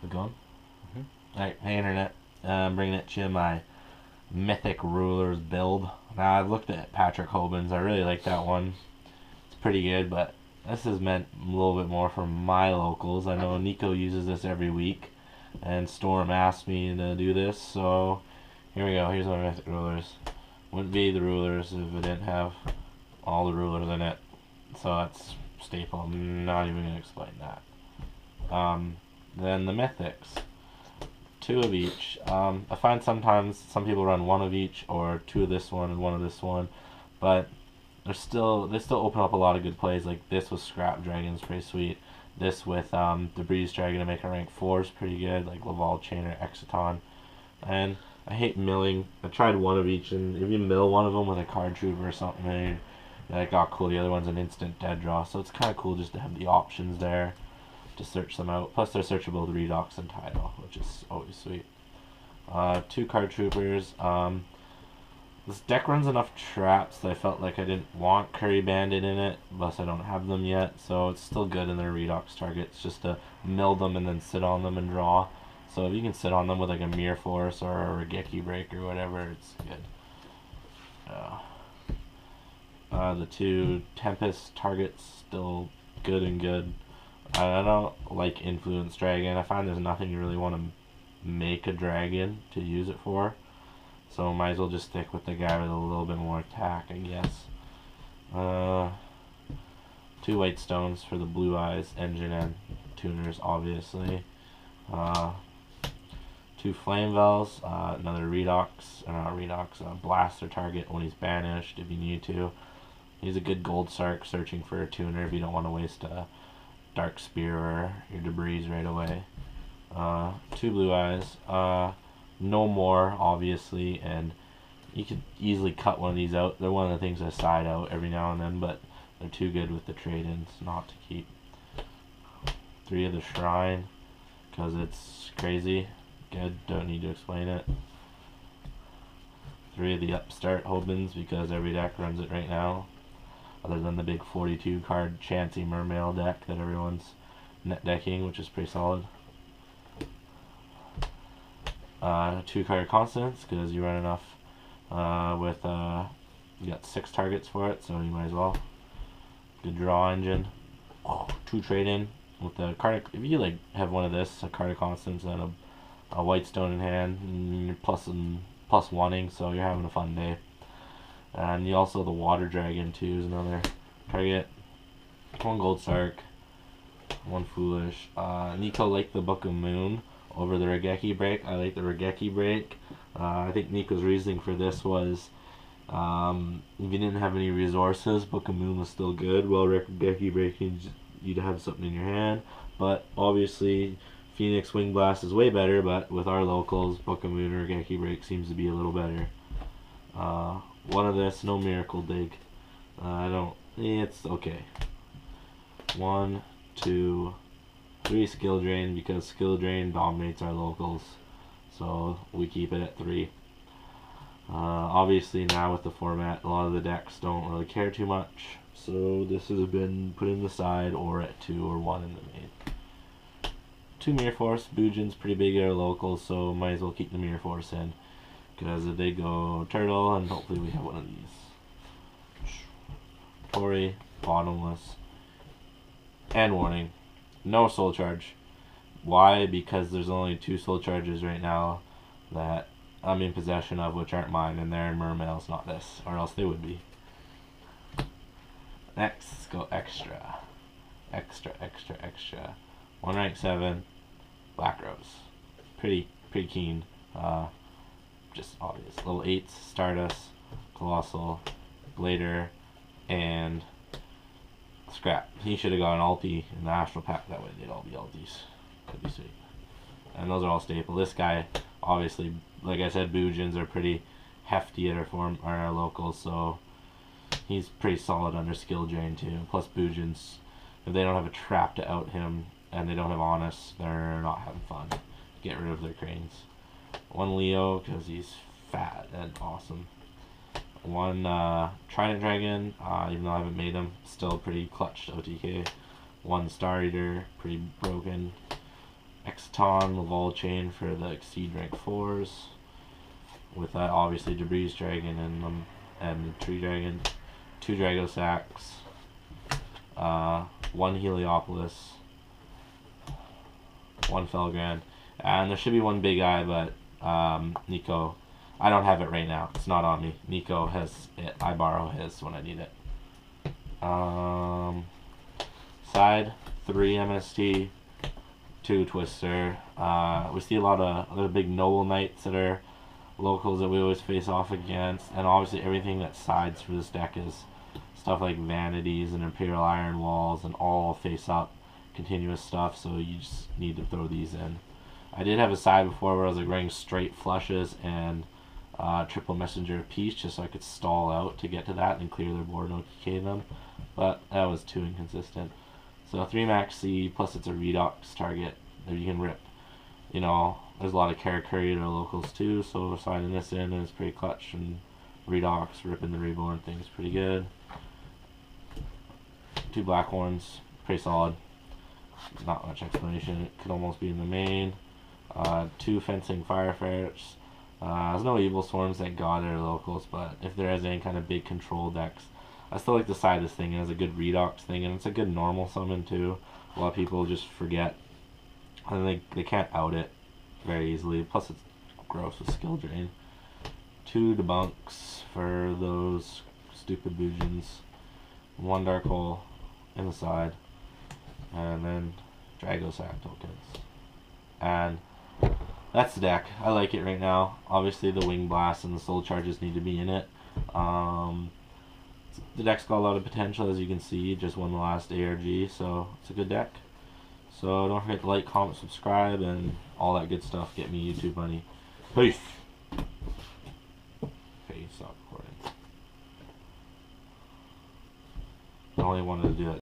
We're going? Alright, hey internet. I'm bringing it to you my Mythic Rulers build. Now, I've looked at Patrick Hoban's. I really like that one. It's pretty good, but this is meant a little bit more for my locals. I know Nico uses this every week, and Storm asked me to do this, so here we go. Here's my Mythic Rulers. Wouldn't be the Rulers if it didn't have all the rulers in it. So that's staple. I'm not even going to explain that. Then the Mythics. Two of each. I find sometimes some people run one of each or two of this one and one of this one, but they still open up a lot of good plays. Like this with Scrap Dragon's pretty sweet. This with Debris Dragon to make a rank 4 is pretty good, like Laval Chain or Exciton. And I hate milling. I tried one of each, and if you mill one of them with a card trooper or something, you're like, oh cool, the other one's an instant dead draw. So it's kind of cool just to have the options there to search them out. Plus they're searchable with Redox and Tidal, which is always sweet. Two card troopers. This deck runs enough traps that I felt like I didn't want Curry Bandit in it, plus I don't have them yet, so it's still good in their Redox targets just to mill them and then sit on them and draw. So if you can sit on them with like a Mirror Force or a Regeki Break or whatever, it's good. The two Tempest targets still good and good. I don't like Influence Dragon. I find there's nothing you really want to make a dragon to use it for. So might as well just stick with the guy with a little bit more attack, I guess. Two White Stones for the Blue Eyes engine and tuners, obviously. Two Flame Bells, another Redox, not Redox, blaster target when he's banished if you need to. He's a good Gold Sark searching for a tuner if you don't want to waste a Dark Spear or your Debris right away. Two Blue Eyes, no more obviously, and you could easily cut one of these out. They're one of the things I side out every now and then, but they're too good with the trade-ins not to keep. Three of the Shrine, because it's crazy. Good, don't need to explain it. Three of the Upstart Hobans, because every deck runs it right now, other than the big 42 card Chancy Mermail deck that everyone's net decking, which is pretty solid. Two card Constants, because you run enough with you got 6 targets for it, so you might as well. Good draw engine. Two trade in with the card. If you like have one of this, a card of Constants and a White Stone in hand, and you're plus wanting, so you're having a fun day. And you also the Water Dragon too is another target. One Gold Sark, one Foolish. Nico liked the Book of Moon over the Regeki Break. I like the Regeki Break. I think Nico's reasoning for this was if you didn't have any resources, Book of Moon was still good. Well, Regeki Break, you'd have something in your hand. But obviously, Phoenix Wing Blast is way better, but with our locals, Book of Moon or Regeki Break seems to be a little better. One of this, no Miracle Dig. It's okay. 1, 2, 3 Skill Drain, because Skill Drain dominates our locals, so we keep it at 3. Obviously now with the format, a lot of the decks don't really care too much, so this has been put in the side or at 2 or 1 in the main. 2 Mirror Force. Bujin's pretty big at our locals, so might as well keep the Mirror Force in, because if they go Turtle, and hopefully we have one of these. Tori, Bottomless, and warning, no Soul Charge. Why? Because there's only 2 Soul Charges right now that I'm in possession of, which aren't mine, and they're in Mermails, not this, or else they would be. Next, let's go extra. Extra. 1 rank 7, Black Rose. Pretty keen. Just obvious. Little 8s, Stardust, Colossal, Blader, and Scrap. He should have got an ulti in the Astral Pack, that way they'd all be ultis. Could be sweet. And those are all staple. This guy, obviously, like I said, Bujins are pretty hefty at our locals, so he's pretty solid under Skill Drain too. Plus Bujins, if they don't have a trap to out him and they don't have Honest, they're not having fun. Get rid of their cranes. 1 Leo, because he's fat and awesome. 1 Trident Dragon, even though I haven't made him, still pretty clutch OTK. 1 Star Eater, pretty broken. X Ton Laval chain for the Exceed rank 4s. With that, obviously, Debris Dragon and the Tree Dragon. 2 Drago Sacks. 1 Heliopolis. 1 Felgrand. And there should be 1 Big Eye, but Nico, I don't have it right now. It's not on me. Nico has it. I borrow his when I need it. Side 3 MST, 2 Twister. We see a lot of other big Noble Knights that are locals that we always face off against, and obviously everything that sides for this deck is stuff like Vanities and Imperial Iron Walls and all face up continuous stuff, so you just need to throw these in. I did have a side before where I was like running straight flushes and triple Messenger of Peace just so I could stall out to get to that and clear their board and OTK them, but that was too inconsistent. So 3 Max C, plus it's a Redox target that you can rip. You know, there's a lot of Karakuri that are locals too, so sliding this in is pretty clutch, and Redox, ripping the Reborn thing is pretty good. 2 Blackhorns, pretty solid. Not much explanation, it could almost be in the main. 2 Fencing Firefights. There's no Evil Swarms, thank God they're locals, but if there is any kind of big control decks, I still like to side this thing. It has a good Redox thing, and it's a good normal summon too. A lot of people just forget, and they can't out it very easily. Plus it's gross with skill drain. 2 Debunks for those stupid Boojins. 1 Dark Hole in the side. And then Drago Sack tokens. And that's the deck. I like it right now. Obviously the Wing Blast and the Soul Charges need to be in it. The deck's got a lot of potential, as you can see. It just won the last ARG, so it's a good deck. So don't forget to like, comment, subscribe, and all that good stuff. Get me YouTube money. Peace. Okay, stop recording. I only wanted to do that.